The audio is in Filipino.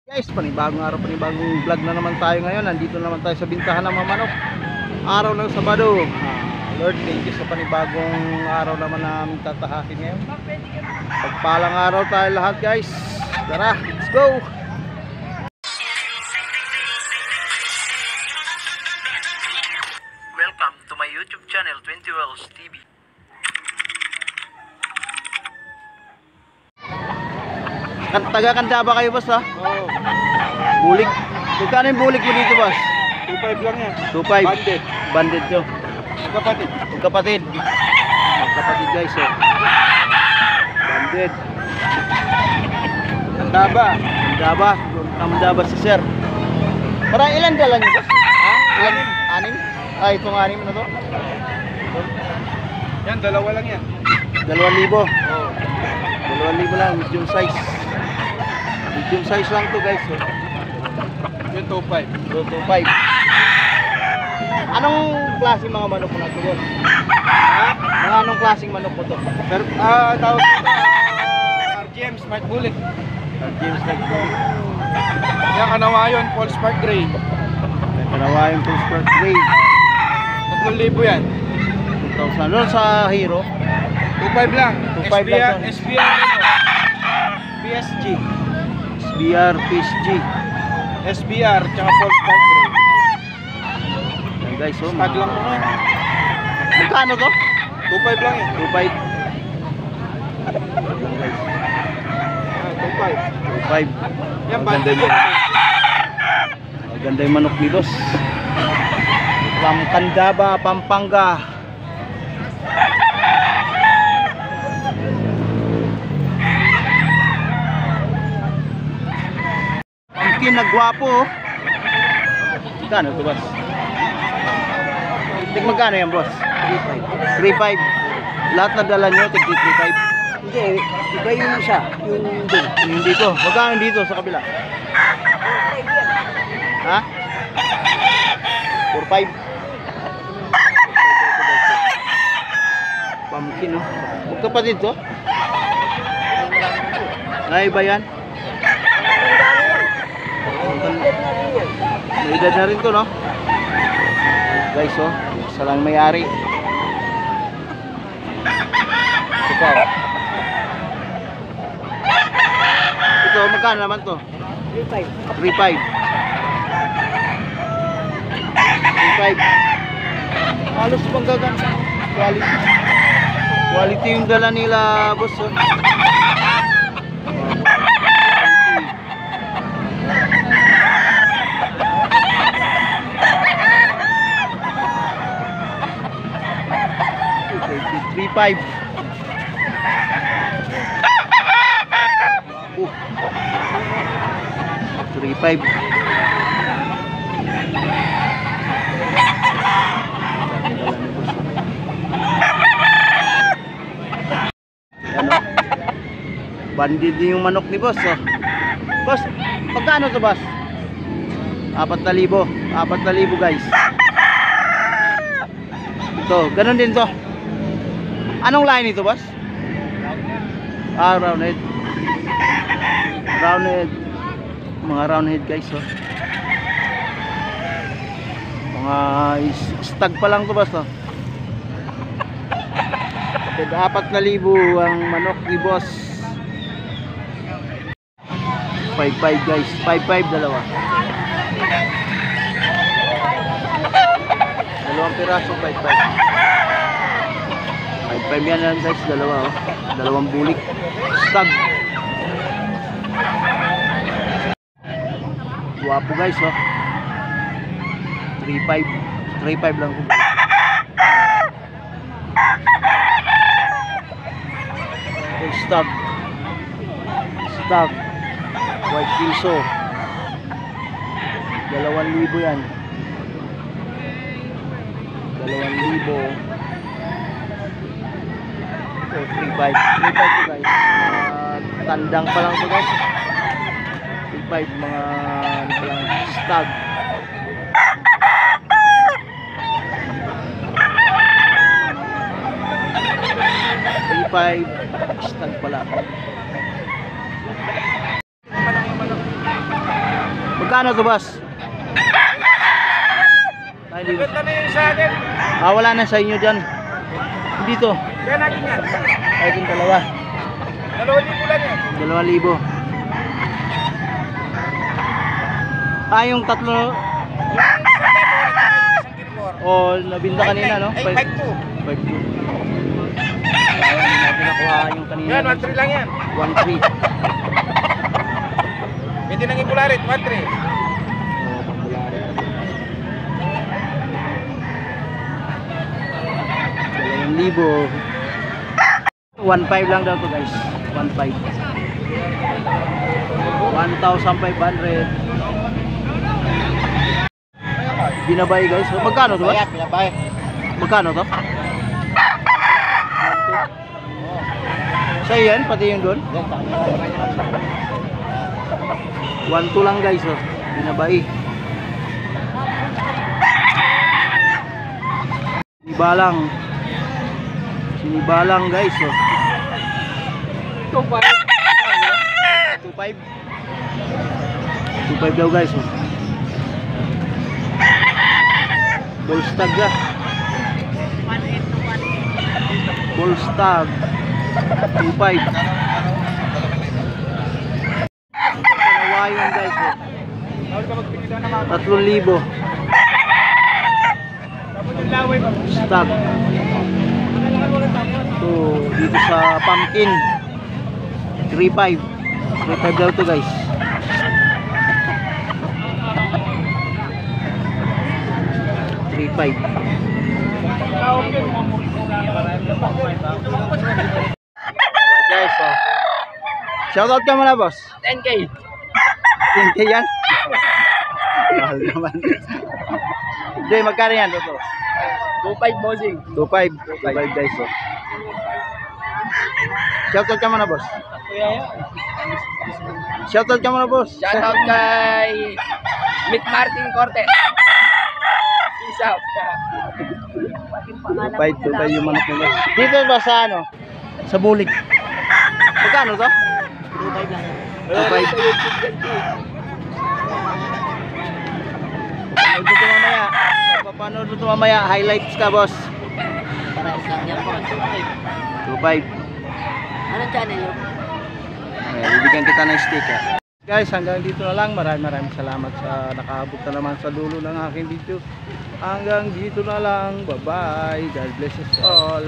Guys, panibagong araw, panibagong vlog na naman tayo ngayon. Nandito naman tayo sa bintahan ng mga manok. Araw ng Sabado. Lord, thank you sa panibagong araw naman na aming tatahakin ngayon. Pagpalang araw tayo lahat, guys. Tara, let's go! Welcome to my YouTube channel, 20 Wells TV. Taga-Kanda ba kayo, boss, ha? Oo. Bulik. Magkano yung bulik mo dito, boss? 2.5 lang yan. 2.5. Banded. Banded nyo. Kapatid. Magkapatid. Magkapatid, guys, oh. Banded. Tandaba. Daba. Daba si sir. Para ilan dala nyo, boss? Ha? Ilan? Anim? Ay, itong anim na to? Yan, dalawa lang yan. 2,000. Oo. 2,000 lang, medium size. Medium size lang to, guys, oh. Yung 2.5. 225. Anong klaseng mga manok mo na ito, boss? Ha? Mga anong klaseng manok mo to? Pero, tawag dito, RGM Smart Bullet. James Nagpong. Yan, Kanawayon, Paul Spark Gray. Kanawayon Full Sport Gray. 3,000 yan. 2,000. Doon sa Hero, 2.5 lang. 2.5 lang to. SBR, PSG. SBR, PSG. SBR, tsaka Paul Spark Gray. Ayan, guys, oh. Tag lang mo nga. Magkano to? 2.5 lang yan. 2.5. 2.5. 2.5. Yan, Maganda banded yung- yan. Maganda yung manok ni boss. From Candaba, Pampanga. Pumpkin na gwapo, oh. Magkano to, boss? Tig magkano yan, boss? 3.5. 3.5. Lahat na dala nyo, tig 3.5. Hindi, iba yung isa, yung doon. Yung dito, magkano dito sa kabila? Ha? 4.5. Pumpkin, no? Magkapatid to? Ay, ba yan? May edad na rin to, no? Guys, oh, isa lang may-ari. Ito pa, oh. Ito, magkano naman to? 3.5. 3.5. 3.5. Halos bang gaganda. Quality. Quality yung dala nila, boss, oh. Quality. 3.5. 3.5. Ano? Bandid din yung manok ni boss, oh. Boss, pagkano to, boss? 4,000. 4,000, guys. Ito, ganun din to. Anong line ito, boss? Roundhead. Roundhead. Mga roundhead, guys, oh. Mga stag pa lang to, boss, oh. 4,000 ang manok ni boss. 5.5, guys. 5.5 dalawa. Dalawang piraso, 5.5. 5.5 yan lang, guys, dalawa, oh. Dalawang bulik. Stag. Guwapo, guys, oh. 3.5. 3.5 lang ko. Stag. Stag. White piso. 2,000 yan. 2,000. So, 3.5. 3.5 to, guys. Tandang pa lang to, guys. 3.5. Mga ano pa lang. Stag. 3.5. Stag pala. Magkano to, boss? Ay, di- Ganda na yung sa akin. wala na sa inyo dyan. Dito. Yan akin yan. Ay, yung dalawa. 2,000 lang yan. 2,000. Yung tatlo. O, nabinda kanina, no? Ay, 5,200. 5,200. Hindi natin nakuha yung kanina. Yan, 1,300 lang yan. 1,300. Pwede nang ibularit, 1,300. Oo, pambulari. 2,000. 1,500 lang daw to, guys. 1,500. 1,500. Binabay, guys. Magkano to, ba? Pinabay. Magkano to? Sa'yo yan, pati yung doon? 1,200 lang, guys. Oh. Binabay. Sinibalang. Sinibalang, guys. Oh. 2,500. 2,500 daw, guys. Oh. Bullstag ah. Bullstag 2,500. Kanawayan, guys. Oh. 3,000. Stag. So, dito sa pumpkin 3,500. 3,500 daw to, guys. 3,500. Guys, oh. Shoutout ka muna, boss. 10K. 10K yan? Mahal naman. Hindi, magkano yan? Ito. 2,500 bossing. 2,500. 2,500, guys. Oh. Shoutout ka muna, boss. Shoutout ka muna, boss. Shoutout kay Mick Martin Cortez. Peace out. 2,500 yung manok nila. Dito ba sa ano? Sa bulig. Magkano to? 2,500 lang. 2,500. Panood mo ito mamaya. Papanood mo ito mamaya. Highlights ka, boss. Parehas lang yan po. 2,500. Anong channel yun? Bibigyan kita ng sticker. Guys, hanggang dito na lang. Maraming salamat sa nakaabot na naman sa dulo ng aking video. Hanggang dito na lang. Bye-bye. God bless us all.